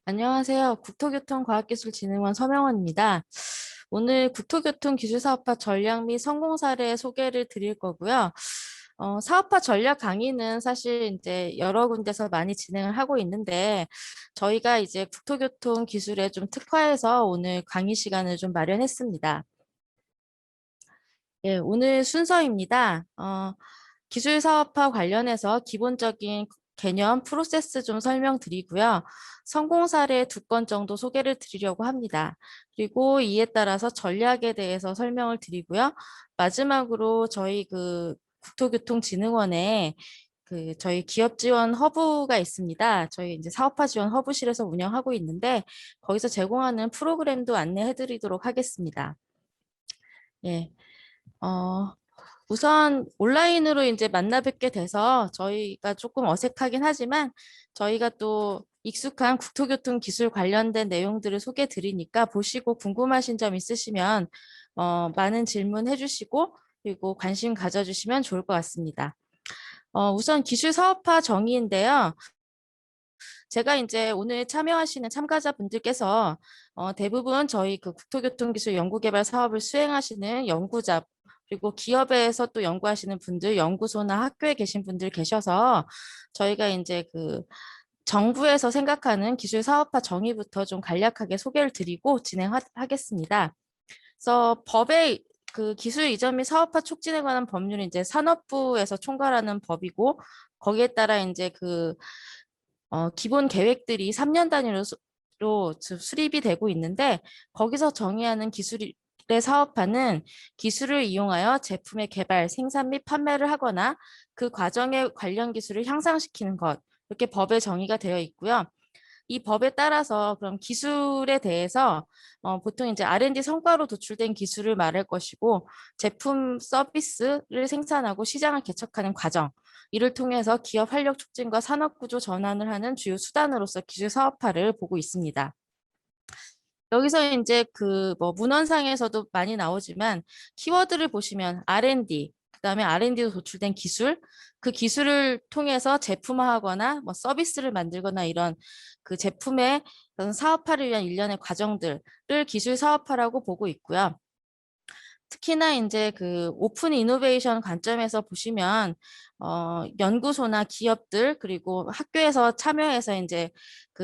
안녕하세요. 국토교통과학기술진흥원 서명원입니다. 오늘 국토교통기술사업화 전략 및 성공 사례 소개를 드릴 거고요. 사업화 전략 강의는 사실 이제 여러 군데서 많이 진행을 하고 있는데 저희가 이제 국토교통 기술에 좀 특화해서 오늘 강의 시간을 좀 마련했습니다. 예, 오늘 순서입니다. 기술 사업화 관련해서 기본적인 개념, 프로세스 좀 설명드리고요. 성공 사례 2건 정도 소개를 드리려고 합니다. 그리고 이에 따라서 전략에 대해서 설명을 드리고요. 마지막으로 저희 국토교통진흥원에 저희 기업 지원 허브가 있습니다. 저희 이제 사업화 지원 허브실에서 운영하고 있는데 거기서 제공하는 프로그램도 안내해 드리도록 하겠습니다. 예. 어, 우선 온라인으로 이제 만나 뵙게 돼서 저희가 조금 어색하긴 하지만 저희가 또 익숙한 국토교통 기술 관련된 내용들을 소개해 드리니까 보시고 궁금하신 점 있으시면 많은 질문해 주시고 그리고 관심 가져주시면 좋을 것 같습니다. 우선 기술 사업화 정의인데요. 제가 이제 오늘 참여하시는 참가자분들께서 대부분 저희 국토교통기술 연구개발 사업을 수행하시는 연구자 그리고 기업에서 또 연구하시는 분들, 연구소나 학교에 계신 분들 계셔서 저희가 이제 정부에서 생각하는 기술 사업화 정의부터 좀 간략하게 소개를 드리고 진행하겠습니다. 그래서 법의 기술 이전 및 사업화 촉진에 관한 법률은 이제 산업부에서 총괄하는 법이고 거기에 따라 이제 기본 계획들이 3년 단위로 수립이 되고 있는데 거기서 정의하는 기술의 사업화는 기술을 이용하여 제품의 개발, 생산 및 판매를 하거나 그 과정의 관련 기술을 향상시키는 것 이렇게 법에 정의가 되어 있고요. 이 법에 따라서 그럼 기술에 대해서 보통 이제 R&D 성과로 도출된 기술을 말할 것이고 제품 서비스를 생산하고 시장을 개척하는 과정 이를 통해서 기업 활력 촉진과 산업 구조 전환을 하는 주요 수단으로서 기술 사업화를 보고 있습니다. 여기서 이제 뭐 문헌상에서도 많이 나오지만 키워드를 보시면 R&D, 그다음에 R&D로 도출된 기술, 그 기술을 통해서 제품화하거나 뭐 서비스를 만들거나 이런 그 제품의 그런 사업화를 위한 일련의 과정들을 기술 사업화라고 보고 있고요. 특히나 이제 오픈 이노베이션 관점에서 보시면 연구소나 기업들 그리고 학교에서 참여해서 이제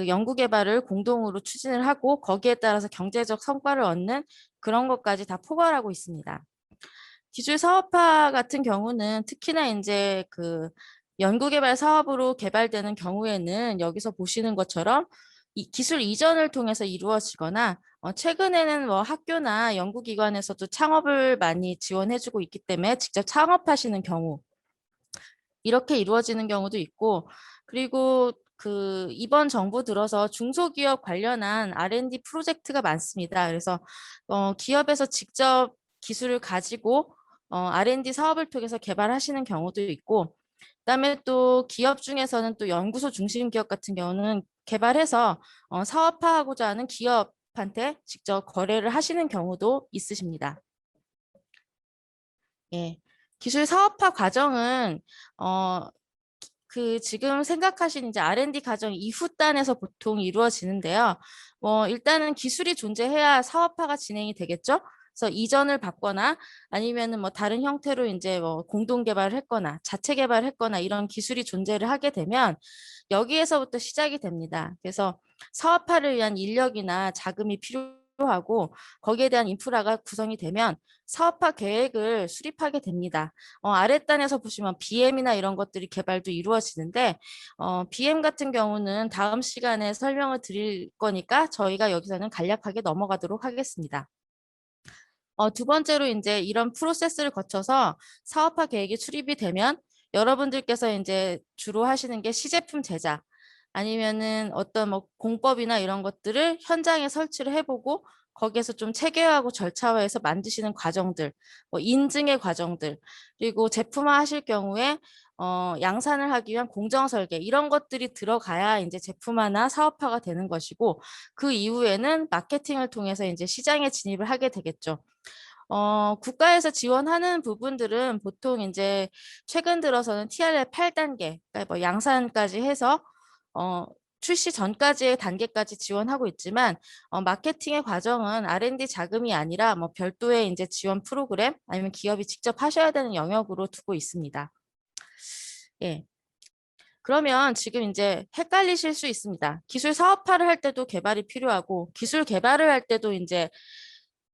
연구 개발을 공동으로 추진을 하고 거기에 따라서 경제적 성과를 얻는 그런 것까지 다 포괄하고 있습니다. 기술 사업화 같은 경우는 특히나 이제 연구개발 사업으로 개발되는 경우에는 여기서 보시는 것처럼 이 기술 이전을 통해서 이루어지거나 최근에는 뭐 학교나 연구기관에서도 창업을 많이 지원해주고 있기 때문에 직접 창업하시는 경우 이렇게 이루어지는 경우도 있고 그리고 이번 정부 들어서 중소기업 관련한 R&D 프로젝트가 많습니다. 그래서 기업에서 직접 기술을 가지고 R&D 사업을 통해서 개발하시는 경우도 있고 그다음에 또 기업 중에서는 또 연구소 중심 기업 같은 경우는 개발해서 사업화하고자 하는 기업한테 직접 거래를 하시는 경우도 있으십니다. 예. 기술 사업화 과정은 지금 생각하신 이제 R&D 과정 이후 단에서 보통 이루어지는데요. 일단은 기술이 존재해야 사업화가 진행이 되겠죠. 그래서 이전을 받거나 아니면은 뭐 다른 형태로 이제 뭐 공동 개발을 했거나 자체 개발을 했거나 이런 기술이 존재를 하게 되면 여기에서부터 시작이 됩니다. 그래서 사업화를 위한 인력이나 자금이 필요하고 거기에 대한 인프라가 구성이 되면 사업화 계획을 수립하게 됩니다. 아랫단에서 보시면 BM이나 이런 것들이 개발도 이루어지는데 BM 같은 경우는 다음 시간에 설명을 드릴 거니까 저희가 여기서는 간략하게 넘어가도록 하겠습니다. 두 번째로 이제 이런 프로세스를 거쳐서 사업화 계획이 수립이 되면 여러분들께서 이제 주로 하시는 게 시제품 제작 아니면은 어떤 뭐 공법이나 이런 것들을 현장에 설치를 해보고 거기에서 좀 체계화하고 절차화해서 만드시는 과정들, 뭐 인증의 과정들, 그리고 제품화 하실 경우에 양산을 하기 위한 공정 설계 이런 것들이 들어가야 이제 제품화나 사업화가 되는 것이고 그 이후에는 마케팅을 통해서 이제 시장에 진입을 하게 되겠죠. 국가에서 지원하는 부분들은 보통 이제 최근 들어서는 TRL 8단계, 그러니까 뭐 양산까지 해서 출시 전까지의 단계까지 지원하고 있지만 마케팅의 과정은 R&D 자금이 아니라 뭐 별도의 이제 지원 프로그램 아니면 기업이 직접 하셔야 되는 영역으로 두고 있습니다. 예. 그러면 지금 이제 헷갈리실 수 있습니다. 기술 사업화를 할 때도 개발이 필요하고 기술 개발을 할 때도 이제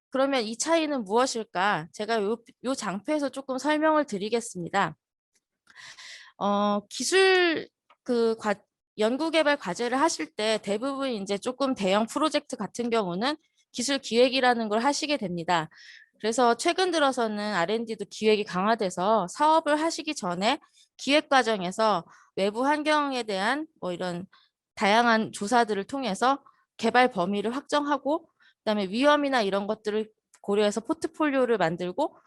그러면 이 차이는 무엇일까? 제가 요 장표에서 조금 설명을 드리겠습니다. 기술 그 연구개발 과제를 하실 때 대부분 이제 조금 대형 프로젝트 같은 경우는 기술 기획이라는 걸 하시게 됩니다. 그래서 최근 들어서는 R&D도 기획이 강화돼서 사업을 하시기 전에 기획 과정에서 외부 환경에 대한 뭐 이런 다양한 조사들을 통해서 개발 범위를 확정하고 그다음에 위험이나 이런 것들을 고려해서 포트폴리오를 만들고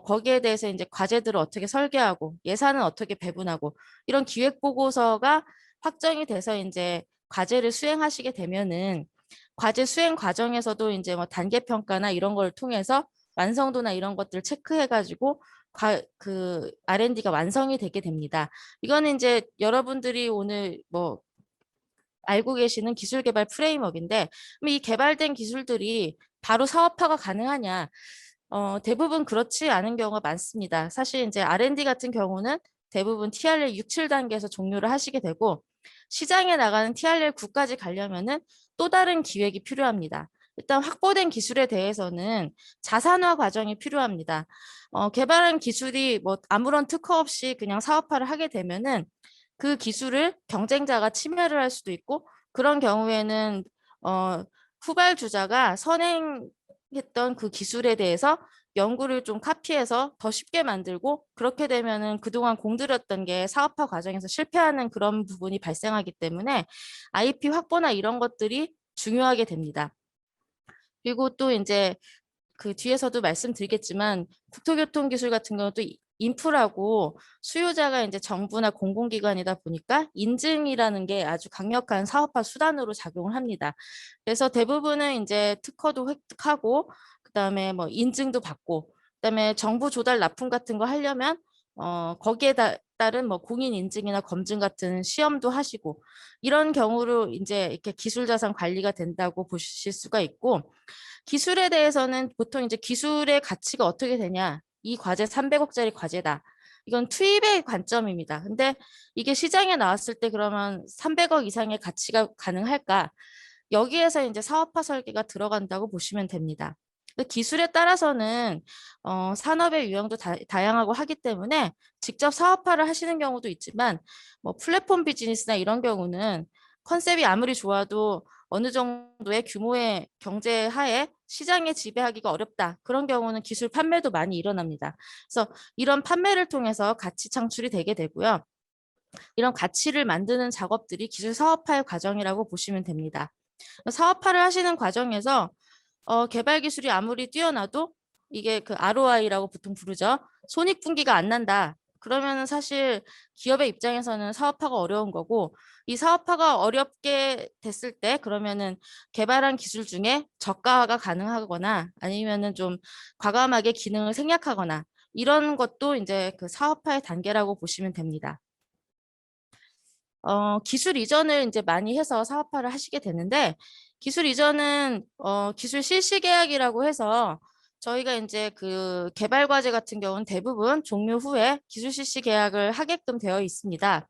거기에 대해서 이제 과제들을 어떻게 설계하고 예산은 어떻게 배분하고 이런 기획 보고서가 확정이 돼서 이제 과제를 수행하시게 되면은 과제 수행 과정에서도 이제 뭐 단계 평가나 이런 걸 통해서 완성도나 이런 것들을 체크해가지고 그 R&D가 완성이 되게 됩니다. 이거는 이제 여러분들이 오늘 뭐 알고 계시는 기술 개발 프레임워크인데 이 개발된 기술들이 바로 사업화가 가능하냐? 대부분 그렇지 않은 경우가 많습니다. 사실 이제 R&D 같은 경우는 대부분 TRL 6, 7단계에서 종료를 하시게 되고 시장에 나가는 TRL 9까지 가려면은 또 다른 기획이 필요합니다. 일단 확보된 기술에 대해서는 자산화 과정이 필요합니다. 개발한 기술이 뭐 아무런 특허 없이 그냥 사업화를 하게 되면은 그 기술을 경쟁자가 침해를 할 수도 있고 그런 경우에는 후발주자가 선행했던 그 기술에 대해서 연구를 좀 카피해서 더 쉽게 만들고 그렇게 되면은 그동안 공들였던 게 사업화 과정에서 실패하는 그런 부분이 발생하기 때문에 IP 확보나 이런 것들이 중요하게 됩니다. 그리고 또 이제 그 뒤에서도 말씀드리겠지만 국토교통 기술 같은 경우도 인프라고 수요자가 이제 정부나 공공기관이다 보니까 인증이라는 게 아주 강력한 사업화 수단으로 작용을 합니다. 그래서 대부분은 이제 특허도 획득하고 그다음에 뭐 인증도 받고 그다음에 정부 조달 납품 같은 거 하려면 거기에 따른 뭐 공인 인증이나 검증 같은 시험도 하시고 이런 경우로 이제 이렇게 기술 자산 관리가 된다고 보실 수가 있고 기술에 대해서는 보통 이제 기술의 가치가 어떻게 되냐. 이 과제 300억짜리 과제다. 이건 투입의 관점입니다. 근데 이게 시장에 나왔을 때 그러면 300억 이상의 가치가 가능할까? 여기에서 이제 사업화 설계가 들어간다고 보시면 됩니다. 기술에 따라서는 산업의 유형도 다양하고 하기 때문에 직접 사업화를 하시는 경우도 있지만 뭐 플랫폼 비즈니스나 이런 경우는 컨셉이 아무리 좋아도 어느 정도의 규모의 경제 하에 시장에 지배하기가 어렵다. 그런 경우는 기술 판매도 많이 일어납니다. 그래서 이런 판매를 통해서 가치 창출이 되게 되고요. 이런 가치를 만드는 작업들이 기술 사업화의 과정이라고 보시면 됩니다. 사업화를 하시는 과정에서 개발 기술이 아무리 뛰어나도 이게 그 ROI라고 보통 부르죠. 손익분기가 안 난다. 그러면은 사실 기업의 입장에서는 사업화가 어려운 거고 이 사업화가 어렵게 됐을 때 그러면은 개발한 기술 중에 저가화가 가능하거나 아니면은 좀 과감하게 기능을 생략하거나 이런 것도 이제 그 사업화의 단계라고 보시면 됩니다. 기술 이전을 이제 많이 해서 사업화를 하시게 되는데 기술 이전은 기술 실시 계약이라고 해서 저희가 이제 그 개발 과제 같은 경우는 대부분 종료 후에 기술 실시 계약을 하게끔 되어 있습니다.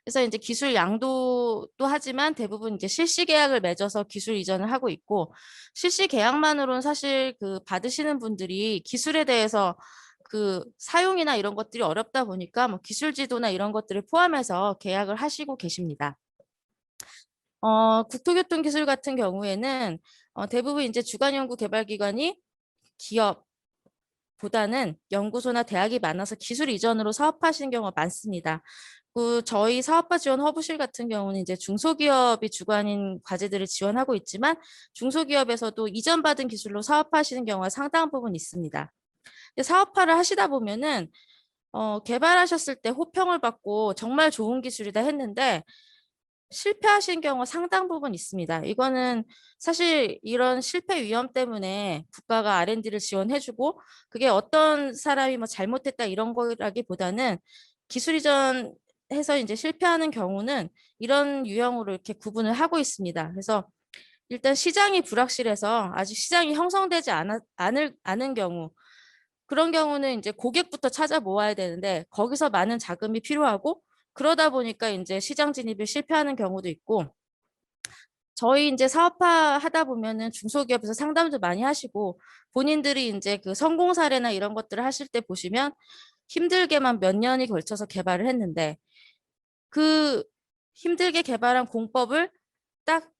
그래서 이제 기술 양도도 하지만 대부분 이제 실시 계약을 맺어서 기술 이전을 하고 있고 실시 계약만으로는 사실 그 받으시는 분들이 기술에 대해서 그 사용이나 이런 것들이 어렵다 보니까 뭐 기술 지도나 이런 것들을 포함해서 계약을 하시고 계십니다. 국토교통기술 같은 경우에는 대부분 이제 주간연구개발기관이 기업보다는 연구소나 대학이 많아서 기술 이전으로 사업하시는 경우가 많습니다. 그 저희 사업화 지원 허브실 같은 경우는 이제 중소기업이 주관인 과제들을 지원하고 있지만 중소기업에서도 이전받은 기술로 사업하시는 경우가 상당 부분 있습니다. 사업화를 하시다 보면은 개발하셨을 때 호평을 받고 정말 좋은 기술이다 했는데 실패하신 경우가 상당 부분 있습니다. 이거는 사실 이런 실패 위험 때문에 국가가 R&D를 지원해주고 그게 어떤 사람이 뭐 잘못했다 이런 거라기보다는 기술 이전 해서 이제 실패하는 경우는 이런 유형으로 이렇게 구분을 하고 있습니다. 그래서 일단 시장이 불확실해서 아직 시장이 형성되지 않은 경우, 그런 경우는 이제 고객부터 찾아 모아야 되는데 거기서 많은 자금이 필요하고, 그러다 보니까 이제 시장 진입에 실패하는 경우도 있고, 저희 이제 사업화 하다 보면은 중소기업에서 상담도 많이 하시고, 본인들이 이제 그 성공 사례나 이런 것들을 하실 때 보시면 힘들게만 몇 년이 걸쳐서 개발을 했는데, 그 힘들게 개발한 공법을 딱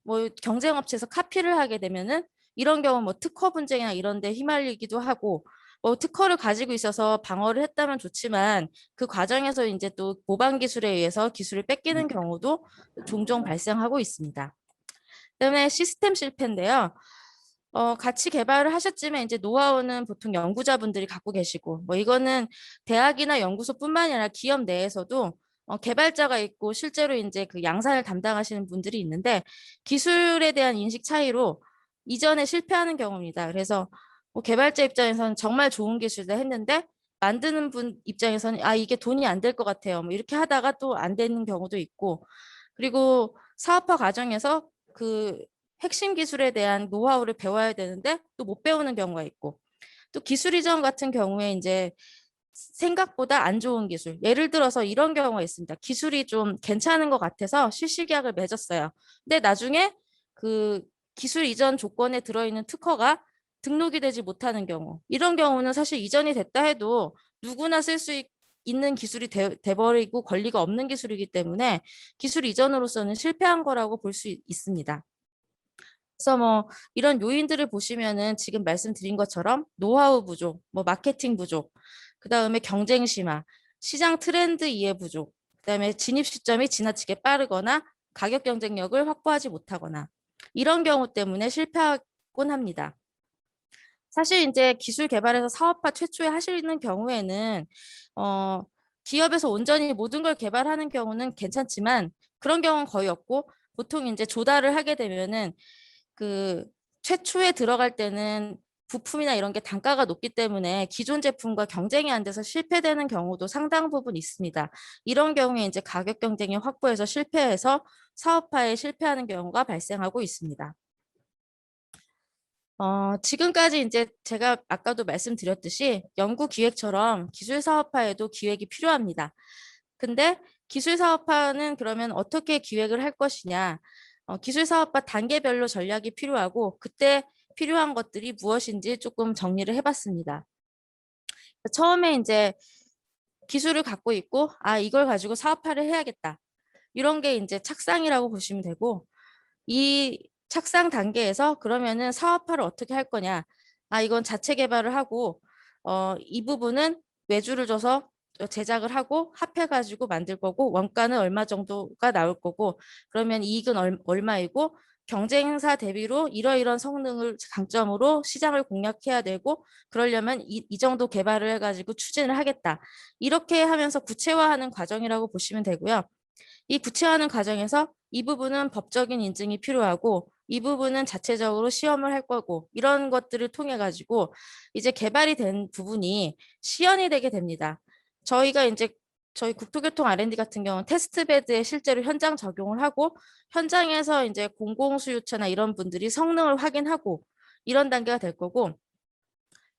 뭐 경쟁업체에서 카피를 하게 되면은, 이런 경우 뭐 특허 분쟁이나 이런 데 휘말리기도 하고, 뭐 특허를 가지고 있어서 방어를 했다면 좋지만 그 과정에서 이제 또 모방 기술에 의해서 기술을 뺏기는 경우도 종종 발생하고 있습니다. 그다음에 시스템 실패인데요. 같이 개발을 하셨지만 이제 노하우는 보통 연구자분들이 갖고 계시고, 뭐 이거는 대학이나 연구소뿐만이 아니라 기업 내에서도 개발자가 있고 실제로 이제 그 양산을 담당하시는 분들이 있는데, 기술에 대한 인식 차이로 이전에 실패하는 경우입니다. 그래서 뭐 개발자 입장에서는 정말 좋은 기술을 했는데 만드는 분 입장에서는 아 이게 돈이 안 될 것 같아요. 뭐 이렇게 하다가 또 안 되는 경우도 있고, 그리고 사업화 과정에서 그 핵심 기술에 대한 노하우를 배워야 되는데 또 못 배우는 경우가 있고, 또 기술 이전 같은 경우에 이제 생각보다 안 좋은 기술. 예를 들어서 이런 경우가 있습니다. 기술이 좀 괜찮은 것 같아서 실시계약을 맺었어요. 근데 나중에 그 기술 이전 조건에 들어있는 특허가 등록이 되지 못하는 경우. 이런 경우는 사실 이전이 됐다 해도 누구나 쓸 수 있는 기술이 돼버리고 권리가 없는 기술이기 때문에 기술 이전으로서는 실패한 거라고 볼 수 있습니다. 그래서 뭐 이런 요인들을 보시면은 지금 말씀드린 것처럼 노하우 부족, 뭐 마케팅 부족, 그다음에 경쟁 심화, 시장 트렌드 이해 부족, 그다음에 진입 시점이 지나치게 빠르거나 가격 경쟁력을 확보하지 못하거나, 이런 경우 때문에 실패하곤 합니다. 사실 이제 기술 개발에서 사업화 최초에 하시는 경우에는 어, 기업에서 온전히 모든 걸 개발하는 경우는 괜찮지만 그런 경우는 거의 없고, 보통 이제 조달을 하게 되면은 그 최초에 들어갈 때는 부품이나 이런 게 단가가 높기 때문에 기존 제품과 경쟁이 안 돼서 실패되는 경우도 상당 부분 있습니다. 이런 경우에 이제 가격 경쟁이 확보해서 실패해서 사업화에 실패하는 경우가 발생하고 있습니다. 지금까지 이제 제가 아까도 말씀드렸듯이 연구 기획처럼 기술 사업화에도 기획이 필요합니다. 근데 기술 사업화는 그러면 어떻게 기획을 할 것이냐? 기술 사업화 단계별로 전략이 필요하고 그때 필요한 것들이 무엇인지 조금 정리를 해봤습니다. 처음에 이제 기술을 갖고 있고, 아, 이걸 가지고 사업화를 해야겠다. 이런 게 이제 착상이라고 보시면 되고, 이 착상 단계에서 그러면은 사업화를 어떻게 할 거냐. 아, 이건 자체 개발을 하고, 이 부분은 외주를 줘서 제작을 하고 합해가지고 만들 거고, 원가는 얼마 정도가 나올 거고, 그러면 이익은 얼마이고, 경쟁사 대비로 이러이런 성능을 강점으로 시장을 공략해야 되고, 그러려면 이 정도 개발을 해가지고 추진을 하겠다. 이렇게 하면서 구체화하는 과정이라고 보시면 되고요. 이 구체화하는 과정에서 이 부분은 법적인 인증이 필요하고 이 부분은 자체적으로 시험을 할 거고, 이런 것들을 통해 가지고 이제 개발이 된 부분이 시연이 되게 됩니다. 저희가 이제 저희 국토교통 R&D 같은 경우는 테스트베드에 실제로 현장 적용을 하고 현장에서 이제 공공수요처나 이런 분들이 성능을 확인하고 이런 단계가 될 거고,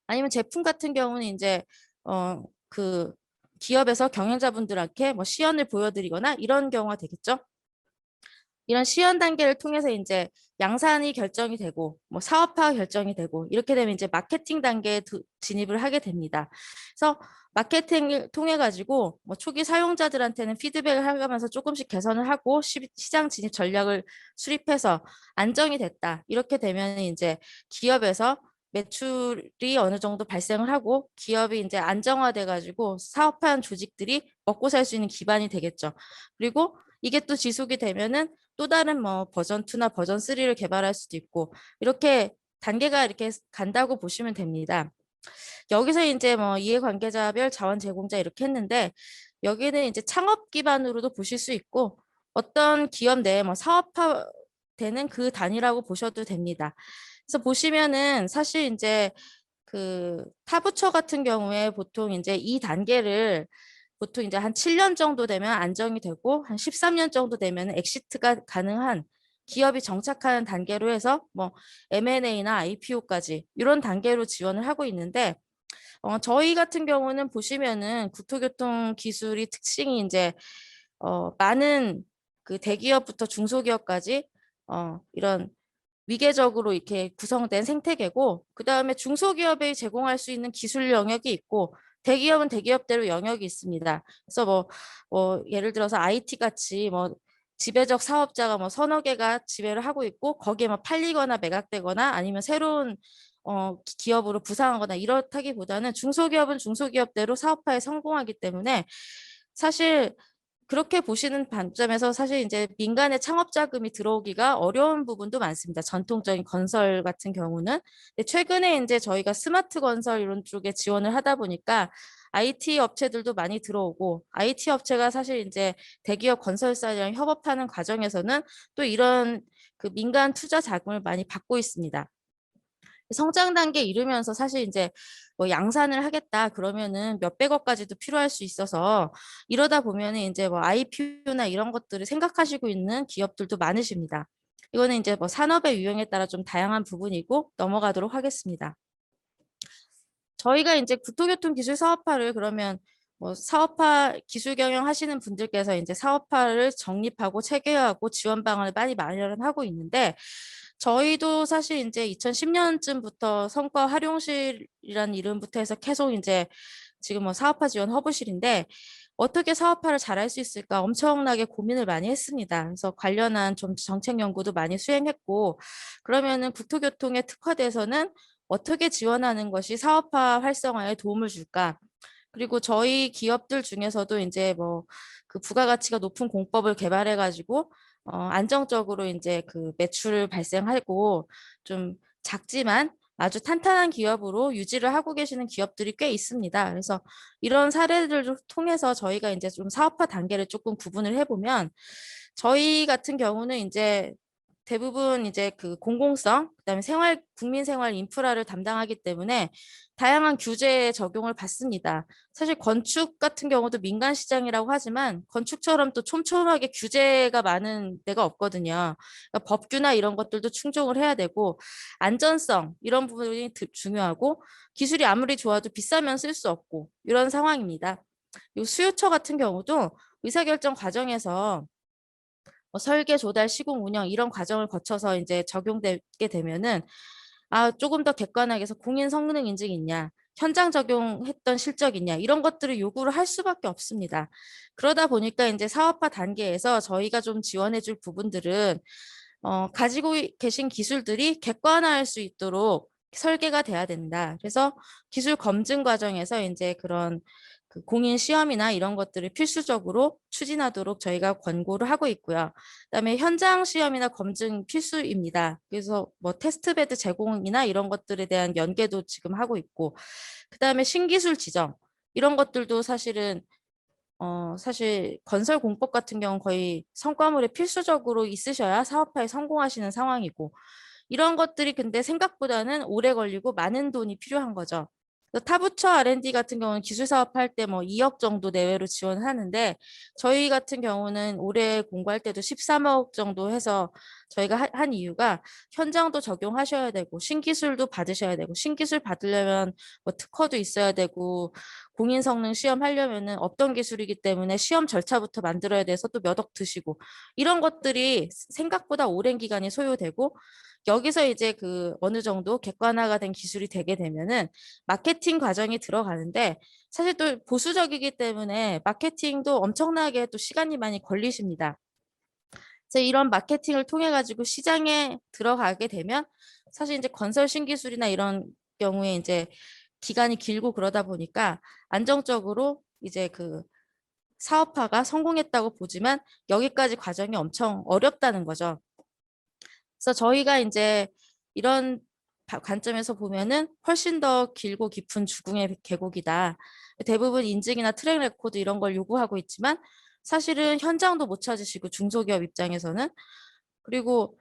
아니면 제품 같은 경우는 이제 그 기업에서 경영자분들한테 뭐 시연을 보여드리거나 이런 경우가 되겠죠. 이런 시연 단계를 통해서 이제 양산이 결정이 되고 뭐 사업화 결정이 되고, 이렇게 되면 이제 마케팅 단계에 진입을 하게 됩니다. 그래서 마케팅을 통해 가지고 뭐 초기 사용자들한테는 피드백을 하면서 조금씩 개선을 하고 시장 진입 전략을 수립해서 안정이 됐다. 이렇게 되면 이제 기업에서 매출이 어느 정도 발생을 하고 기업이 이제 안정화돼 가지고 사업한 조직들이 먹고 살 수 있는 기반이 되겠죠. 그리고 이게 또 지속이 되면은 또 다른 뭐 버전 2나 버전 3를 개발할 수도 있고, 이렇게 단계가 이렇게 간다고 보시면 됩니다. 여기서 이제 뭐 이해관계자별 자원 제공자 이렇게 했는데, 여기는 이제 창업 기반으로도 보실 수 있고 어떤 기업 내에 뭐 사업화 되는 그 단위라고 보셔도 됩니다. 그래서 보시면은 사실 이제 그 타부처 같은 경우에 보통 이제 이 단계를 보통 이제 한 7년 정도 되면 안정이 되고 한 13년 정도 되면 엑시트가 가능한 기업이 정착하는 단계로 해서 뭐 M&A나 IPO까지 이런 단계로 지원을 하고 있는데 저희 같은 경우는 보시면은 국토교통 기술이 특징이 이제 많은 그 대기업부터 중소기업까지 이런 위계적으로 이렇게 구성된 생태계고 그다음에 중소기업에 제공할 수 있는 기술 영역이 있고 대기업은 대기업대로 영역이 있습니다. 그래서 뭐 예를 들어서 IT 같이 뭐 지배적 사업자가 뭐 서너 개가 지배를 하고 있고 거기에 뭐 팔리거나 매각되거나 아니면 새로운 기업으로 부상하거나 이렇다기보다는 중소기업은 중소기업대로 사업화에 성공하기 때문에 사실 그렇게 보시는 관점에서 사실 이제 민간의 창업 자금이 들어오기가 어려운 부분도 많습니다. 전통적인 건설 같은 경우는. 근데 최근에 이제 저희가 스마트 건설 이런 쪽에 지원을 하다 보니까 IT 업체들도 많이 들어오고 IT 업체가 사실 이제 대기업 건설사랑 협업하는 과정에서는 또 이런 그 민간 투자 자금을 많이 받고 있습니다. 성장 단계 이르면서 사실 이제 뭐 양산을 하겠다 그러면은 몇백억까지도 필요할 수 있어서 이러다 보면은 이제 뭐 IPO나 이런 것들을 생각하시고 있는 기업들도 많으십니다. 이거는 이제 뭐 산업의 유형에 따라 좀 다양한 부분이고 넘어가도록 하겠습니다. 저희가 이제 국토교통 기술 사업화를 그러면 뭐 사업화 기술 경영 하시는 분들께서 이제 사업화를 정립하고 체계화하고 지원 방안을 많이 마련하고 있는데 저희도 사실 이제 2010년쯤부터 성과 활용실이라는 이름부터 해서 계속 이제 지금 뭐 사업화 지원 허브실인데 어떻게 사업화를 잘할 수 있을까 엄청나게 고민을 많이 했습니다. 그래서 관련한 좀 정책 연구도 많이 수행했고 그러면은 국토교통에 특화돼서는 어떻게 지원하는 것이 사업화 활성화에 도움을 줄까? 그리고 저희 기업들 중에서도 이제 뭐 그 부가가치가 높은 공법을 개발해 가지고 안정적으로 이제 그 매출을 발생하고 좀 작지만 아주 탄탄한 기업으로 유지를 하고 계시는 기업들이 꽤 있습니다. 그래서 이런 사례들을 통해서 저희가 이제 좀 사업화 단계를 조금 구분을 해보면 저희 같은 경우는 이제 대부분 이제 그 공공성, 그다음에 국민 생활 인프라를 담당하기 때문에 다양한 규제에 적용을 받습니다. 사실 건축 같은 경우도 민간 시장이라고 하지만 건축처럼 또 촘촘하게 규제가 많은 데가 없거든요. 그러니까 법규나 이런 것들도 충족을 해야 되고 안전성 이런 부분이 중요하고 기술이 아무리 좋아도 비싸면 쓸 수 없고 이런 상황입니다. 그리고 수요처 같은 경우도 의사결정 과정에서 뭐 설계, 조달, 시공, 운영 이런 과정을 거쳐서 이제 적용되게 되면은 조금 더 객관하게 해서 공인 성능 인증이 있냐, 현장 적용했던 실적 있냐 이런 것들을 요구를 할 수밖에 없습니다. 그러다 보니까 이제 사업화 단계에서 저희가 좀 지원해 줄 부분들은 가지고 계신 기술들이 객관화할 수 있도록 설계가 돼야 된다. 그래서 기술 검증 과정에서 이제 그런 그 공인 시험이나 이런 것들을 필수적으로 추진하도록 저희가 권고를 하고 있고요. 그다음에 현장 시험이나 검증 필수입니다. 그래서 뭐 테스트베드 제공이나 이런 것들에 대한 연계도 지금 하고 있고, 그다음에 신기술 지정 이런 것들도 사실은 사실 건설 공법 같은 경우는 거의 성과물에 필수적으로 있으셔야 사업화에 성공하시는 상황이고 이런 것들이 근데 생각보다는 오래 걸리고 많은 돈이 필요한 거죠. 타부처 R&D 같은 경우는 기술 사업할 때 뭐 2억 정도 내외로 지원하는데 저희 같은 경우는 올해 공부할 때도 13억 정도 해서 저희가 한 이유가 현장도 적용하셔야 되고 신기술도 받으셔야 되고 신기술 받으려면 뭐 특허도 있어야 되고 공인 성능 시험 하려면은 없던 기술이기 때문에 시험 절차부터 만들어야 돼서 또 몇 억 드시고 이런 것들이 생각보다 오랜 기간이 소요되고 여기서 이제 그 어느 정도 객관화가 된 기술이 되게 되면은 마케팅 과정이 들어가는데 사실 또 보수적이기 때문에 마케팅도 엄청나게 또 시간이 많이 걸리십니다. 그래서 이런 마케팅을 통해 가지고 시장에 들어가게 되면 사실 이제 건설 신기술이나 이런 경우에 이제 기간이 길고 그러다 보니까 안정적으로 이제 그 사업화가 성공했다고 보지만 여기까지 과정이 엄청 어렵다는 거죠. 그래서 저희가 이제 이런 관점에서 보면은 훨씬 더 길고 깊은 주궁의 계곡이다. 대부분 인증이나 트랙 레코드 이런 걸 요구하고 있지만 사실은 현장도 못 찾으시고 중소기업 입장에서는 그리고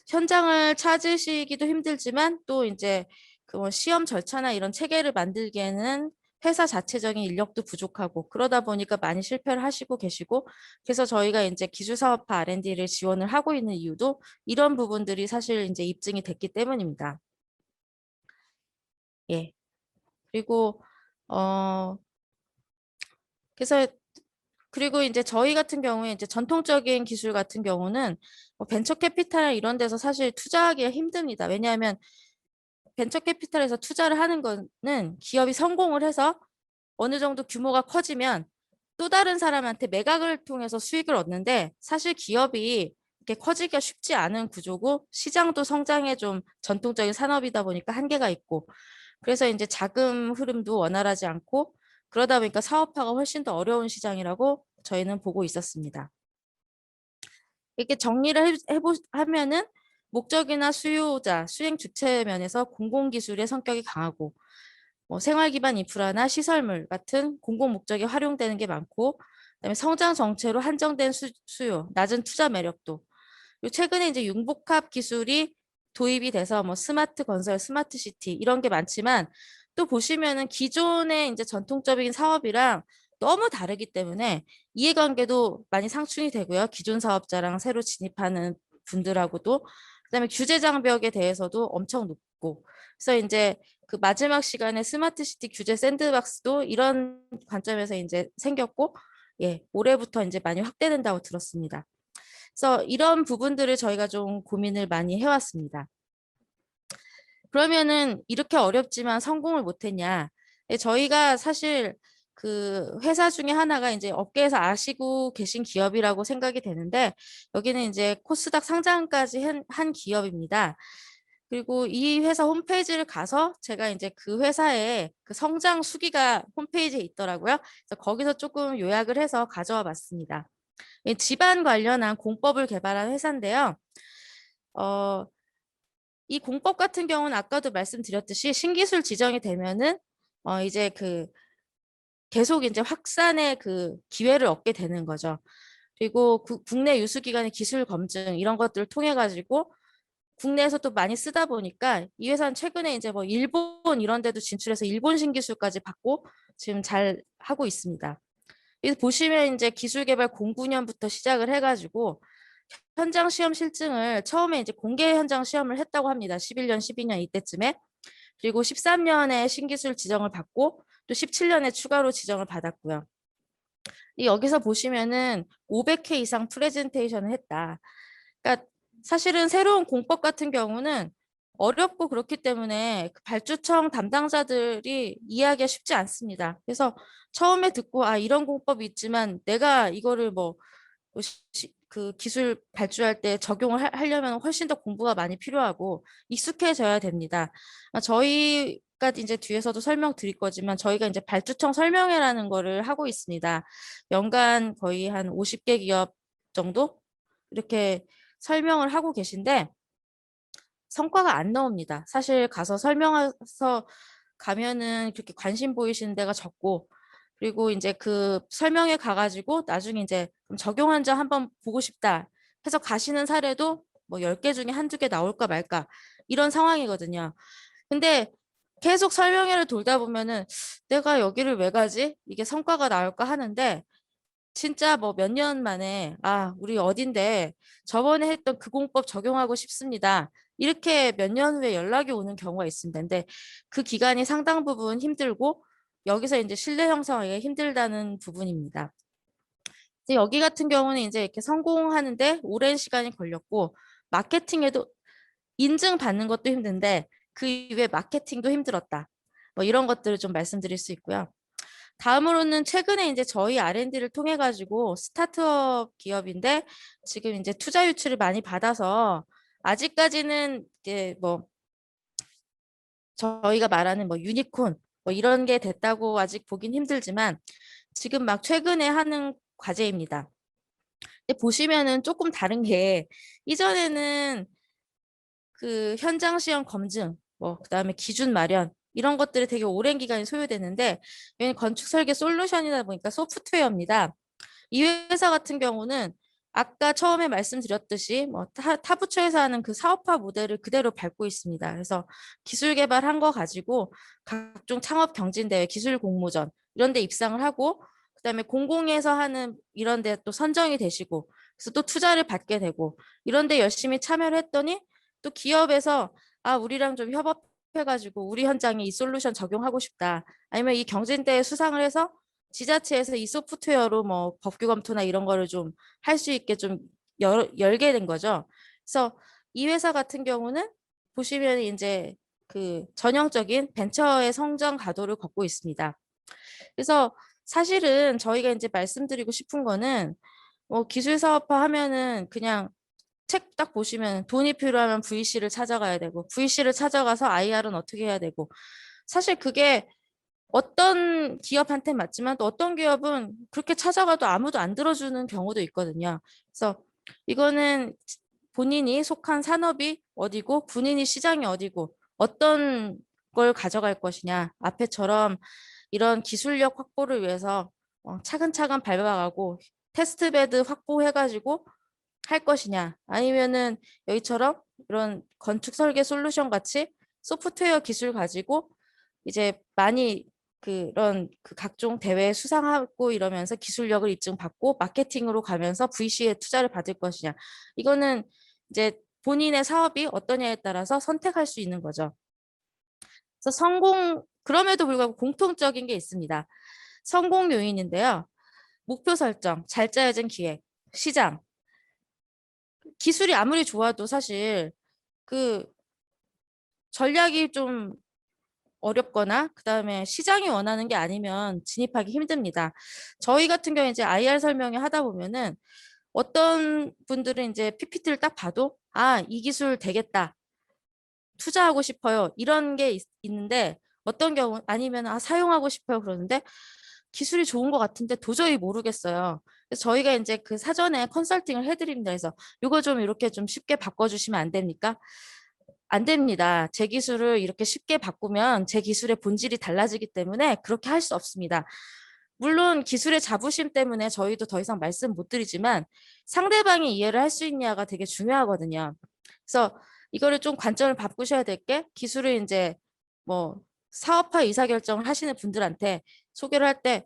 현장을 찾으시기도 힘들지만 또 이제 그 뭐 시험 절차나 이런 체계를 만들기에는 회사 자체적인 인력도 부족하고 그러다 보니까 많이 실패를 하시고 계시고 그래서 저희가 이제 기술사업화 R&D를 지원을 하고 있는 이유도 이런 부분들이 사실 이제 입증이 됐기 때문입니다. 예. 그리고 그래서 그리고 이제 저희 같은 경우에 이제 전통적인 기술 같은 경우는 뭐 벤처 캐피탈 이런 데서 사실 투자하기가 힘듭니다. 왜냐하면 벤처 캐피탈에서 투자를 하는 거는 기업이 성공을 해서 어느 정도 규모가 커지면 또 다른 사람한테 매각을 통해서 수익을 얻는데 사실 기업이 이렇게 커지기가 쉽지 않은 구조고 시장도 성장에 좀 전통적인 산업이다 보니까 한계가 있고 그래서 이제 자금 흐름도 원활하지 않고 그러다 보니까 사업화가 훨씬 더 어려운 시장이라고 저희는 보고 있었습니다. 이렇게 정리를 하면은 목적이나 수요자, 수행 주체 면에서 공공기술의 성격이 강하고 뭐 생활 기반 인프라나 시설물 같은 공공 목적에 활용되는 게 많고 그다음에 성장 정체로 한정된 수요, 낮은 투자 매력도 그리고 최근에 이제 융복합 기술이 도입이 돼서 뭐 스마트 건설, 스마트 시티 이런 게 많지만 또 보시면은 기존의 이제 전통적인 사업이랑 너무 다르기 때문에 이해관계도 많이 상충이 되고요. 기존 사업자랑 새로 진입하는 분들하고도 그다음에 규제 장벽에 대해서도 엄청 높고 그래서 이제 그 마지막 시간에 스마트 시티 규제 샌드박스도 이런 관점에서 이제 생겼고 예, 올해부터 이제 많이 확대된다고 들었습니다. 그래서 이런 부분들을 저희가 좀 고민을 많이 해왔습니다. 그러면은 이렇게 어렵지만 성공을 못했냐? 예, 저희가 사실 그 회사 중에 하나가 이제 업계에서 아시고 계신 기업이라고 생각이 되는데 여기는 이제 코스닥 상장까지 한 기업입니다. 그리고 이 회사 홈페이지를 가서 제가 이제 그 회사의 그 성장 수기가 홈페이지에 있더라고요. 그래서 거기서 조금 요약을 해서 가져와 봤습니다. 집안 관련한 공법을 개발한 회사인데요. 이 공법 같은 경우는 아까도 말씀드렸듯이 신기술 지정이 되면은 이제 그 계속 이제 확산의 그 기회를 얻게 되는 거죠. 그리고 국내 유수기관의 기술 검증 이런 것들을 통해 가지고 국내에서 또 많이 쓰다 보니까 이 회사는 최근에 이제 뭐 일본 이런 데도 진출해서 일본 신기술까지 받고 지금 잘 하고 있습니다. 그래서 보시면 이제 기술 개발 09년부터 시작을 해가지고 현장 시험 실증을 처음에 이제 공개 현장 시험을 했다고 합니다. 11년, 12년 이때쯤에. 그리고 13년에 신기술 지정을 받고 또 17년에 추가로 지정을 받았고요. 여기서 보시면은 500회 이상 프레젠테이션을 했다. 그러니까 사실은 새로운 공법 같은 경우는 어렵고 그렇기 때문에 그 발주청 담당자들이 이해하기가 쉽지 않습니다. 그래서 처음에 듣고 아 이런 공법이 있지만 내가 이거를 그 기술 발주할 때 적용을 하려면 훨씬 더 공부가 많이 필요하고 익숙해져야 됩니다. 저희가 이제 뒤에서도 설명드릴 거지만 저희가 이제 발주청 설명회라는 거를 하고 있습니다. 연간 거의 한 50개 기업 정도 이렇게 설명을 하고 계신데 성과가 안 나옵니다. 사실 가서 설명해서 가면은 그렇게 관심 보이시는 데가 적고 그리고 이제 그 설명회 가가지고 나중에 이제 적용한 점 한번 보고 싶다 해서 가시는 사례도 뭐 10개 중에 한두 개 나올까 말까 이런 상황이거든요. 근데 계속 설명회를 돌다 보면은 내가 여기를 왜 가지? 이게 성과가 나올까 하는데 진짜 뭐 몇 년 만에 아 우리 어딘데 저번에 했던 그 공법 적용하고 싶습니다. 이렇게 몇 년 후에 연락이 오는 경우가 있습니다. 근데 그 기간이 상당 부분 힘들고 여기서 이제 신뢰 형성하기가 힘들다는 부분입니다. 이제 여기 같은 경우는 이제 이렇게 성공하는데 오랜 시간이 걸렸고 마케팅에도 인증받는 것도 힘든데 그 이후에 마케팅도 힘들었다. 뭐 이런 것들을 좀 말씀드릴 수 있고요. 다음으로는 최근에 이제 저희 R&D를 통해 가지고 스타트업 기업인데 지금 이제 투자 유치를 많이 받아서 아직까지는 이제 뭐 저희가 말하는 뭐 유니콘 뭐 이런 게 됐다고 아직 보긴 힘들지만 지금 막 최근에 하는 과제입니다. 근데 보시면은 조금 다른 게 이전에는 그 현장 시험 검증 뭐 그다음에 기준 마련 이런 것들이 되게 오랜 기간이 소요되는데 여기는 건축 설계 솔루션이다 보니까 소프트웨어입니다. 이 회사 같은 경우는 아까 처음에 말씀드렸듯이 뭐 타부처에서 하는 그 사업화 모델을 그대로 밟고 있습니다. 그래서 기술 개발한 거 가지고 각종 창업 경진대회, 기술 공모전 이런 데 입상을 하고 그다음에 공공에서 하는 이런 데 또 선정이 되시고 그래서 또 투자를 받게 되고 이런 데 열심히 참여를 했더니 또 기업에서 우리랑 좀 협업해가지고 우리 현장에 이 솔루션 적용하고 싶다. 아니면 이 경진대회 수상을 해서 지자체에서 이 소프트웨어로 뭐 법규 검토나 이런 거를 좀 할 수 있게 좀 열게 된 거죠. 그래서 이 회사 같은 경우는 보시면 이제 그 전형적인 벤처의 성장 가도를 걷고 있습니다. 그래서 사실은 저희가 이제 말씀드리고 싶은 거는 뭐 기술 사업화 하면은 그냥 책 딱 보시면 돈이 필요하면 VC를 찾아가야 되고 VC를 찾아가서 IR은 어떻게 해야 되고 사실 그게 어떤 기업한테 맞지만 또 어떤 기업은 그렇게 찾아가도 아무도 안 들어주는 경우도 있거든요. 그래서 이거는 본인이 속한 산업이 어디고 본인이 시장이 어디고 어떤 걸 가져갈 것이냐. 앞에처럼 이런 기술력 확보를 위해서 차근차근 밟아가고 테스트베드 확보해가지고 할 것이냐. 아니면은 여기처럼 이런 건축 설계 솔루션 같이 소프트웨어 기술 가지고 이제 많이 그런 그 각종 대회 수상하고 이러면서 기술력을 입증받고 마케팅으로 가면서 VC에 투자를 받을 것이냐. 이거는 이제 본인의 사업이 어떠냐에 따라서 선택할 수 있는 거죠. 그래서 그럼에도 불구하고 공통적인 게 있습니다. 성공 요인인데요. 목표 설정, 잘 짜여진 기획, 시장. 기술이 아무리 좋아도 사실 그 전략이 좀 어렵거나 그다음에 시장이 원하는 게 아니면 진입하기 힘듭니다. 저희 같은 경우에 이제 IR 설명회 하다 보면은 어떤 분들은 이제 PPT를 딱 봐도 이 기술 되겠다. 투자하고 싶어요. 이런 게 있는데 어떤 경우 아니면 사용하고 싶어요. 그러는데 기술이 좋은 것 같은데 도저히 모르겠어요. 그래서 저희가 이제 그 사전에 컨설팅을 해드립니다. 그래서 이거 좀 이렇게 좀 쉽게 바꿔주시면 안 됩니까? 안 됩니다. 제 기술을 이렇게 쉽게 바꾸면 제 기술의 본질이 달라지기 때문에 그렇게 할 수 없습니다. 물론 기술의 자부심 때문에 저희도 더 이상 말씀 못 드리지만 상대방이 이해를 할 수 있냐가 되게 중요하거든요. 그래서 이거를 좀 관점을 바꾸셔야 될 게 기술을 이제 뭐 사업화 의사결정을 하시는 분들한테 소개를 할 때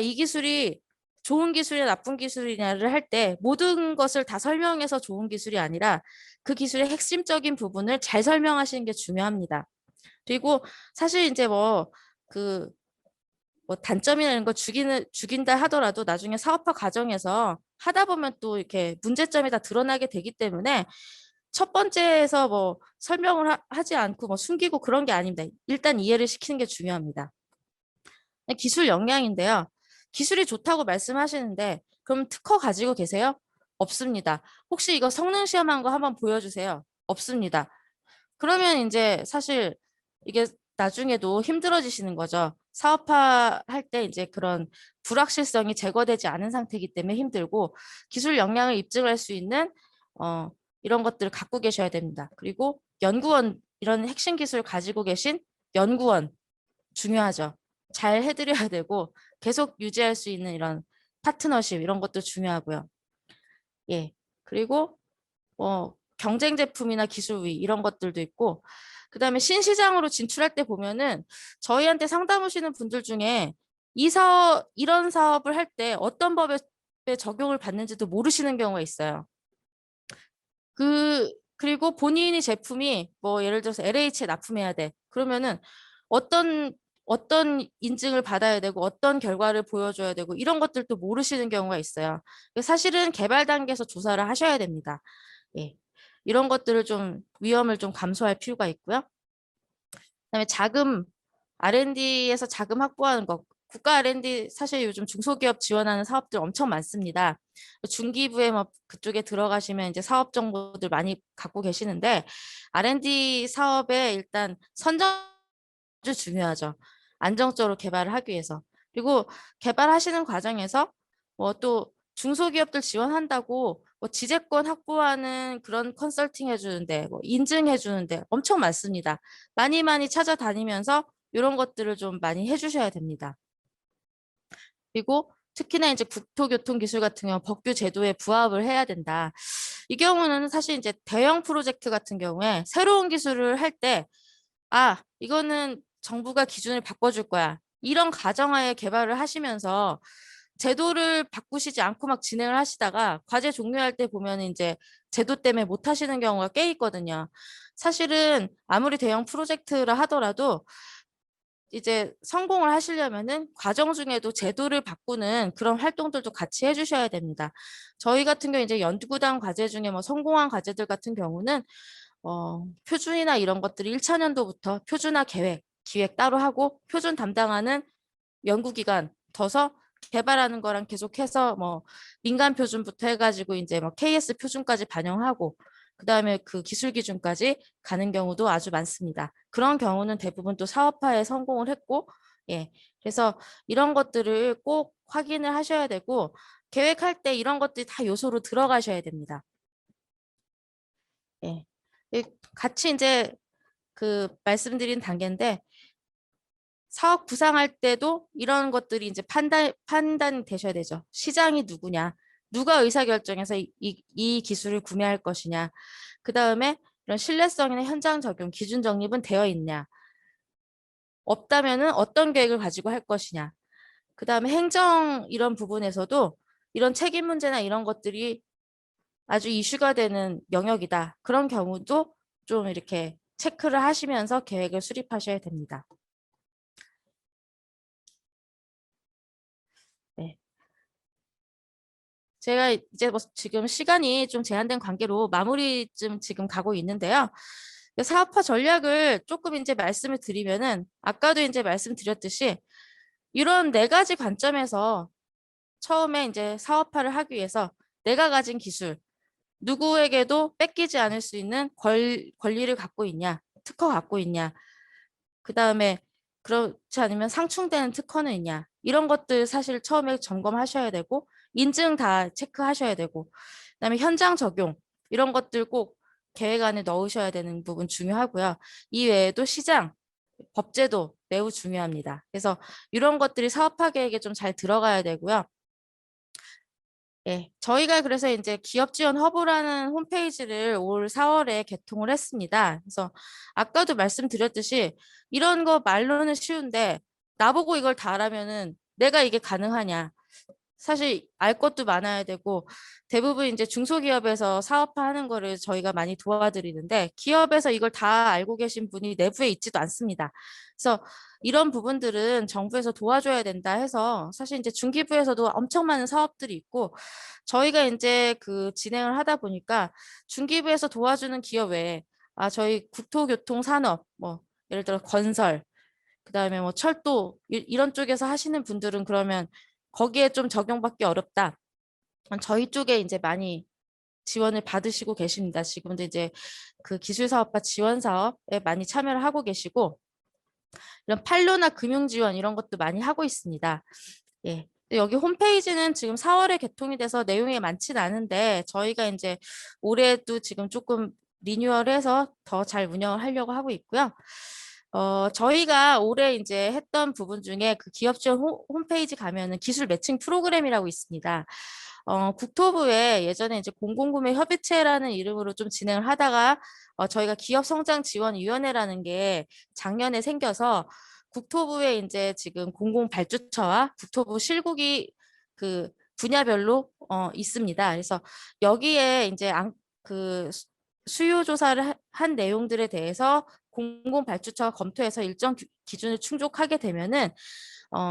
이 기술이 좋은 기술이냐 나쁜 기술이냐를 할 때 모든 것을 다 설명해서 좋은 기술이 아니라 그 기술의 핵심적인 부분을 잘 설명하시는 게 중요합니다. 그리고 사실 이제 뭐 단점이나 이런 거 죽인다 하더라도 나중에 사업화 과정에서 하다 보면 또 이렇게 문제점이 다 드러나게 되기 때문에 첫 번째에서 뭐 설명을 하지 않고 뭐 숨기고 그런 게 아닙니다. 일단 이해를 시키는 게 중요합니다. 기술 역량인데요. 기술이 좋다고 말씀하시는데 그럼 특허 가지고 계세요? 없습니다. 혹시 이거 성능 시험한 거 한번 보여주세요. 없습니다. 그러면 이제 사실 이게 나중에도 힘들어지시는 거죠. 사업화 할 때 이제 그런 불확실성이 제거되지 않은 상태이기 때문에 힘들고 기술 역량을 입증할 수 있는 어, 이런 것들을 갖고 계셔야 됩니다. 그리고 연구원 이런 핵심 기술 가지고 계신 연구원 중요하죠. 잘 해드려야 되고 계속 유지할 수 있는 이런 파트너십 이런 것도 중요하고요. 예. 그리고 경쟁 제품이나 기술 위 이런 것들도 있고 그다음에 신시장으로 진출할 때 보면은 저희한테 상담 오시는 분들 중에 이런 사업을 할 때 어떤 법에 적용을 받는지도 모르시는 경우가 있어요. 그리고 본인이 제품이 뭐 예를 들어서 LH에 납품해야 돼. 그러면은 어떤 어떤 인증을 받아야 되고 어떤 결과를 보여줘야 되고 이런 것들도 모르시는 경우가 있어요. 사실은 개발 단계에서 조사를 하셔야 됩니다. 예. 이런 것들을 좀 위험을 좀 감소할 필요가 있고요. 그다음에 R&D에서 자금 확보하는 것. 국가 R&D 사실 요즘 중소기업 지원하는 사업들 엄청 많습니다. 중기부에 뭐 그쪽에 들어가시면 이제 사업 정보들 많이 갖고 계시는데 R&D 사업에 일단 선정 아주 중요하죠. 안정적으로 개발을 하기 위해서. 그리고 개발하시는 과정에서 또 중소기업들 지원한다고 뭐 지재권 확보하는 그런 컨설팅 해주는데 뭐 인증해 주는데 엄청 많습니다. 많이 많이 찾아다니면서 이런 것들을 좀 많이 해주셔야 됩니다. 그리고 특히나 이제 국토교통기술 같은 경우 법규 제도에 부합을 해야 된다. 이 경우는 사실 이제 대형 프로젝트 같은 경우에 새로운 기술을 할 때, 아, 이거는 정부가 기준을 바꿔줄 거야. 이런 가정하에 개발을 하시면서 제도를 바꾸시지 않고 막 진행을 하시다가 과제 종료할 때 보면 이제 제도 때문에 못 하시는 경우가 꽤 있거든요. 사실은 아무리 대형 프로젝트라 하더라도 이제 성공을 하시려면은 과정 중에도 제도를 바꾸는 그런 활동들도 같이 해주셔야 됩니다. 저희 같은 경우 이제 연구단 과제 중에 뭐 성공한 과제들 같은 경우는 표준이나 이런 것들이 1차년도부터 표준화 계획, 기획 따로 하고 표준 담당하는 연구기관 둬서 개발하는 거랑 계속해서 뭐 민간 표준부터 해가지고 이제 뭐 KS 표준까지 반영하고 그다음에 그 기술 기준까지 가는 경우도 아주 많습니다. 그런 경우는 대부분 또 사업화에 성공을 했고, 예. 그래서 이런 것들을 꼭 확인을 하셔야 되고 계획할 때 이런 것들이 다 요소로 들어가셔야 됩니다. 예. 같이 이제 그 말씀드린 단계인데 사업 구상할 때도 이런 것들이 이제 판단이 되셔야 되죠. 시장이 누구냐, 누가 의사결정해서 이 기술을 구매할 것이냐, 그 다음에 이런 신뢰성이나 현장 적용, 기준 정립은 되어 있냐, 없다면은 어떤 계획을 가지고 할 것이냐, 그 다음에 행정 이런 부분에서도 이런 책임 문제나 이런 것들이 아주 이슈가 되는 영역이다. 그런 경우도 좀 이렇게 체크를 하시면서 계획을 수립하셔야 됩니다. 네. 제가 이제 뭐 지금 시간이 좀 제한된 관계로 마무리쯤 지금 가고 있는데요. 사업화 전략을 조금 이제 말씀을 드리면은 아까도 이제 말씀드렸듯이 이런 네 가지 관점에서 처음에 이제 사업화를 하기 위해서 내가 가진 기술, 누구에게도 뺏기지 않을 수 있는 권리를 갖고 있냐, 특허 갖고 있냐, 그 다음에 그렇지 않으면 상충되는 특허는 있냐, 이런 것들 사실 처음에 점검하셔야 되고, 인증 다 체크하셔야 되고, 그다음에 현장 적용, 이런 것들 꼭 계획 안에 넣으셔야 되는 부분 중요하고요. 이 외에도 시장, 법제도 매우 중요합니다. 그래서 이런 것들이 사업화 계획에 좀 잘 들어가야 되고요. 예, 저희가 그래서 이제 기업 지원 허브라는 홈페이지를 올 4월에 개통을 했습니다. 그래서 아까도 말씀드렸듯이 이런 거 말로는 쉬운데 나보고 이걸 다 하라면은 내가 이게 가능하냐. 사실 알 것도 많아야 되고 대부분 이제 중소기업에서 사업화하는 거를 저희가 많이 도와드리는데 기업에서 이걸 다 알고 계신 분이 내부에 있지도 않습니다. 그래서 이런 부분들은 정부에서 도와줘야 된다 해서 사실 이제 중기부에서도 엄청 많은 사업들이 있고 저희가 이제 그 진행을 하다 보니까 중기부에서 도와주는 기업 외에 저희 국토교통산업 뭐 예를 들어 건설 그다음에 뭐 철도 이런 쪽에서 하시는 분들은 그러면 거기에 좀 적용받기 어렵다. 저희 쪽에 이제 많이 지원을 받으시고 계십니다. 지금도 이제 그 기술사업과 지원 사업에 많이 참여를 하고 계시고 이런 판로나 금융 지원 이런 것도 많이 하고 있습니다. 예. 여기 홈페이지는 지금 4월에 개통이 돼서 내용이 많지는 않은데 저희가 이제 올해도 지금 조금 리뉴얼해서 더 잘 운영을 하려고 하고 있고요. 저희가 올해 이제 했던 부분 중에 그 기업 지원 홈페이지 가면은 기술 매칭 프로그램이라고 있습니다. 국토부에 예전에 이제 공공구매 협의체라는 이름으로 좀 진행을 하다가 저희가 기업 성장 지원 위원회라는 게 작년에 생겨서 국토부에 이제 지금 공공 발주처와 국토부 실국이 그 분야별로 있습니다. 그래서 여기에 이제 그 수요 조사를 한 내용들에 대해서 공공 발주처가 검토해서 일정 기준을 충족하게 되면은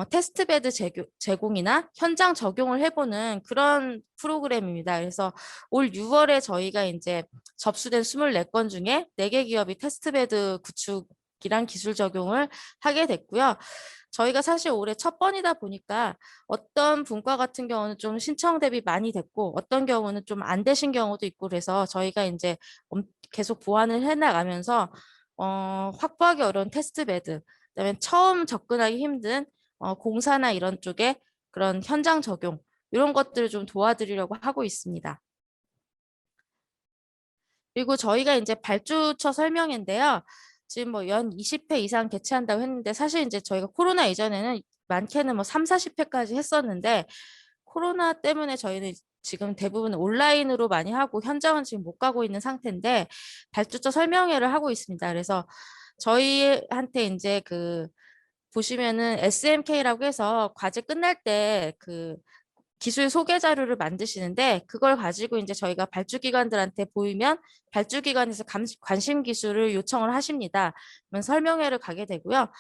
테스트베드 제공이나 현장 적용을 해보는 그런 프로그램입니다. 그래서 올 6월에 저희가 이제 접수된 24건 중에 4개 기업이 테스트베드 구축이란 기술 적용을 하게 됐고요. 저희가 사실 올해 첫 번이다 보니까 어떤 분과 같은 경우는 좀 신청 대비 많이 됐고 어떤 경우는 좀 안 되신 경우도 있고 그래서 저희가 이제 계속 보완을 해나가면서 확보하기 어려운 테스트베드, 그다음에 처음 접근하기 힘든 공사나 이런 쪽에 그런 현장 적용 이런 것들을 좀 도와드리려고 하고 있습니다. 그리고 저희가 이제 발주처 설명인데요. 지금 뭐 연 20회 이상 개최한다고 했는데 사실 이제 저희가 코로나 이전에는 많게는 뭐 3, 40회까지 했었는데 코로나 때문에 저희는 지금 대부분 온라인으로 많이 하고 현장은 지금 못 가고 있는 상태인데 발주처 설명회를 하고 있습니다. 그래서 저희한테 이제 그 보시면은 SMK라고 해서 과제 끝날 때 그 기술 소개 자료를 만드시는데 그걸 가지고 이제 저희가 발주기관들한테 보이면 발주기관에서 관심 기술을 요청을 하십니다. 그러면 설명회를 가게 되고요.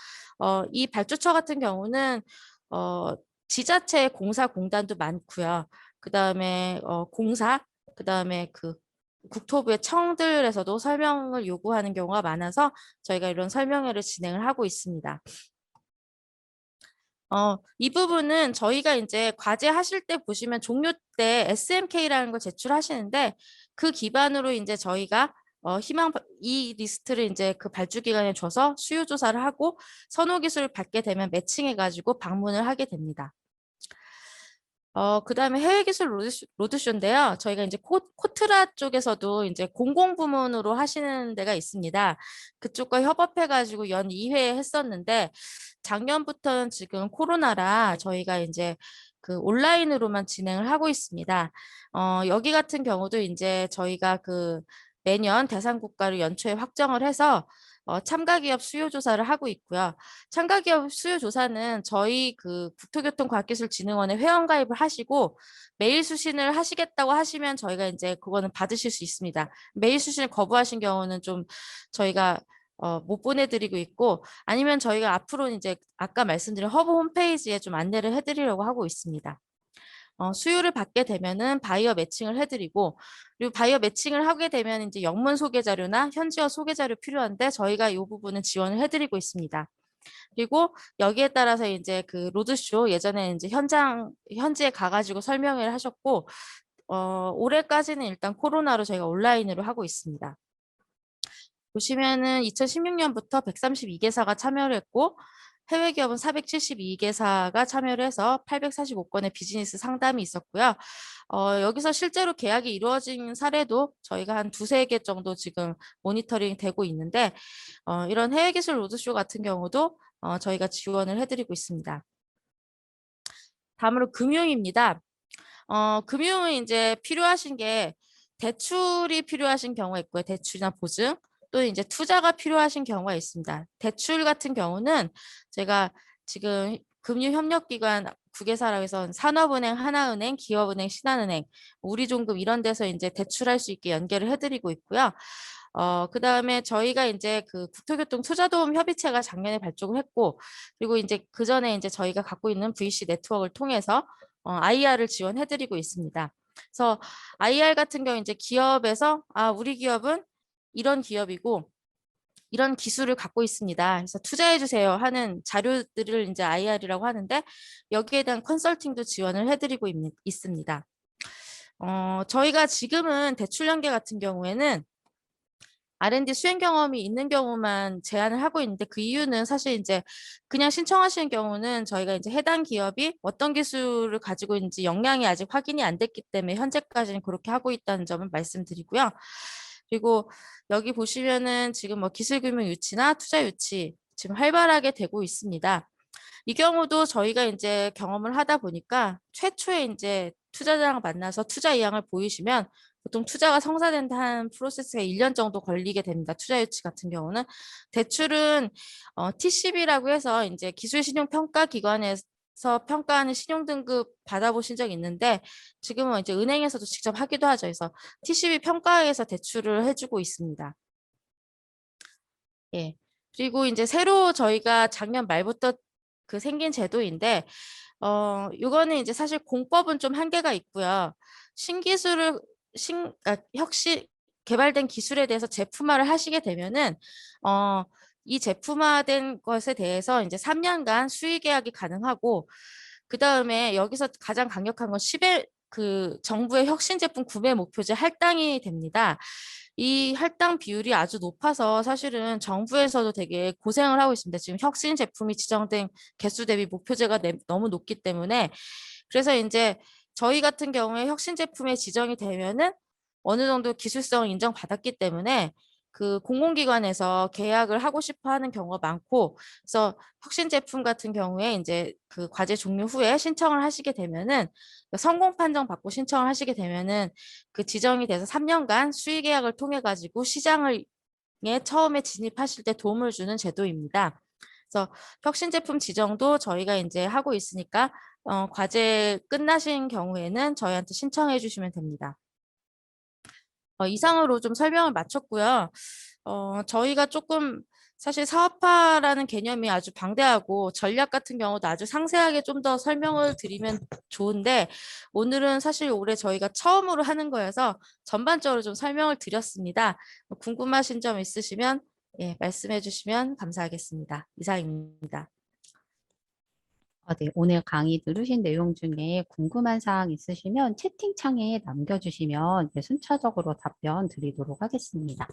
이 발주처 같은 경우는 어, 지자체 공사 공단도 많고요. 그다음에 공사, 그다음에 그 국토부의 청들에서도 설명을 요구하는 경우가 많아서 저희가 이런 설명회를 진행을 하고 있습니다. 이 부분은 저희가 이제 과제 하실 때 보시면 종료 때 SMK라는 걸 제출하시는데 그 기반으로 이제 저희가 이 리스트를 이제 그 발주기관에 줘서 수요 조사를 하고 선호 기술을 받게 되면 매칭해 가지고 방문을 하게 됩니다. 그다음에 해외 기술 로드쇼인데요. 저희가 이제 코트라 쪽에서도 이제 공공부문으로 하시는 데가 있습니다. 그쪽과 협업해가지고 연 2회 했었는데 작년부터는 지금 코로나라 저희가 이제 그 온라인으로만 진행을 하고 있습니다. 여기 같은 경우도 이제 저희가 그 매년 대상 국가를 연초에 확정을 해서 참가 기업 수요 조사를 하고 있고요. 참가 기업 수요 조사는 저희 그 국토교통과학기술진흥원에 회원 가입을 하시고 메일 수신을 하시겠다고 하시면 저희가 이제 그거는 받으실 수 있습니다. 메일 수신을 거부하신 경우는 좀 저희가 못 보내드리고 있고 아니면 저희가 앞으로는 이제 아까 말씀드린 허브 홈페이지에 좀 안내를 해드리려고 하고 있습니다. 수요를 받게 되면은 바이어 매칭을 해드리고 그리고 바이어 매칭을 하게 되면 이제 영문 소개 자료나 현지어 소개 자료 필요한데 저희가 이 부분은 지원을 해드리고 있습니다. 그리고 여기에 따라서 이제 그 로드쇼 예전에 이제 현지에 가가지고 설명회를 하셨고 올해까지는 일단 코로나로 저희가 온라인으로 하고 있습니다. 보시면은 2016년부터 132개사가 참여를 했고 해외 기업은 472개사가 참여를 해서 845건의 비즈니스 상담이 있었고요. 여기서 실제로 계약이 이루어진 사례도 저희가 한 두세 개 정도 지금 모니터링 되고 있는데 이런 해외 기술 로드쇼 같은 경우도 저희가 지원을 해드리고 있습니다. 다음으로 금융입니다. 금융은 이제 필요하신 게 대출이 필요하신 경우가 있고요. 대출이나 보증. 또 이제 투자가 필요하신 경우가 있습니다. 대출 같은 경우는 제가 지금 금융협력기관 국외사라고 해서 산업은행, 하나은행, 기업은행, 신한은행, 우리종금 이런 데서 이제 대출할 수 있게 연계를 해드리고 있고요. 그다음에 저희가 이제 그 국토교통 투자도움 협의체가 작년에 발족을 했고, 그리고 이제 그 전에 이제 저희가 갖고 있는 VC 네트워크를 통해서 IR을 지원해드리고 있습니다. 그래서 IR 같은 경우 이제 기업에서 우리 기업은 이런 기업이고 이런 기술을 갖고 있습니다. 그래서 투자해 주세요 하는 자료들을 이제 IR이라고 하는데 여기에 대한 컨설팅도 지원을 해드리고 있습니다. 저희가 지금은 대출 연계 같은 경우에는 R&D 수행 경험이 있는 경우만 제한을 하고 있는데 그 이유는 사실 이제 그냥 신청하시는 경우는 저희가 이제 해당 기업이 어떤 기술을 가지고 있는지 역량이 아직 확인이 안 됐기 때문에 현재까지는 그렇게 하고 있다는 점을 말씀드리고요. 그리고 여기 보시면은 지금 뭐 기술금융 유치나 투자 유치 지금 활발하게 되고 있습니다. 이 경우도 저희가 이제 경험을 하다 보니까 최초에 이제 투자자랑 만나서 투자 의향을 보이시면 보통 투자가 성사된다 한 프로세스가 1년 정도 걸리게 됩니다. 투자 유치 같은 경우는 대출은 TCB라고 해서 이제 기술신용평가기관에서 평가하는 신용등급 받아보신 적 있는데 지금은 이제 은행에서도 직접 하기도 하죠. 그래서 TCB 평가에서 대출을 해주고 있습니다. 예. 그리고 이제 새로 저희가 작년 말부터 그 생긴 제도인데 요거는 이제 사실 공법은 좀 한계가 있고요. 신기술을 혁신 개발된 기술에 대해서 제품화를 하시게 되면은 이 제품화된 것에 대해서 이제 3년간 수의 계약이 가능하고 그다음에 여기서 가장 강력한 건 10회 그 정부의 혁신 제품 구매 목표제 할당이 됩니다. 이 할당 비율이 아주 높아서 사실은 정부에서도 되게 고생을 하고 있습니다. 지금 혁신 제품이 지정된 개수 대비 목표제가 너무 높기 때문에 그래서 이제 저희 같은 경우에 혁신 제품에 지정이 되면은 어느 정도 기술성을 인정받았기 때문에 그 공공기관에서 계약을 하고 싶어 하는 경우가 많고, 그래서 혁신 제품 같은 경우에 이제 그 과제 종료 후에 신청을 하시게 되면은, 성공 판정 받고 신청을 하시게 되면은 그 지정이 돼서 3년간 수의 계약을 통해 가지고 시장을 처음에 진입하실 때 도움을 주는 제도입니다. 그래서 혁신 제품 지정도 저희가 이제 하고 있으니까 과제 끝나신 경우에는 저희한테 신청해 주시면 됩니다. 이상으로 좀 설명을 마쳤고요. 저희가 조금 사실 사업화라는 개념이 아주 방대하고 전략 같은 경우도 아주 상세하게 좀 더 설명을 드리면 좋은데 오늘은 사실 올해 저희가 처음으로 하는 거여서 전반적으로 좀 설명을 드렸습니다. 궁금하신 점 있으시면 예, 말씀해 주시면 감사하겠습니다. 이상입니다. 네, 오늘 강의 들으신 내용 중에 궁금한 사항 있으시면 채팅창에 남겨주시면 네, 순차적으로 답변 드리도록 하겠습니다.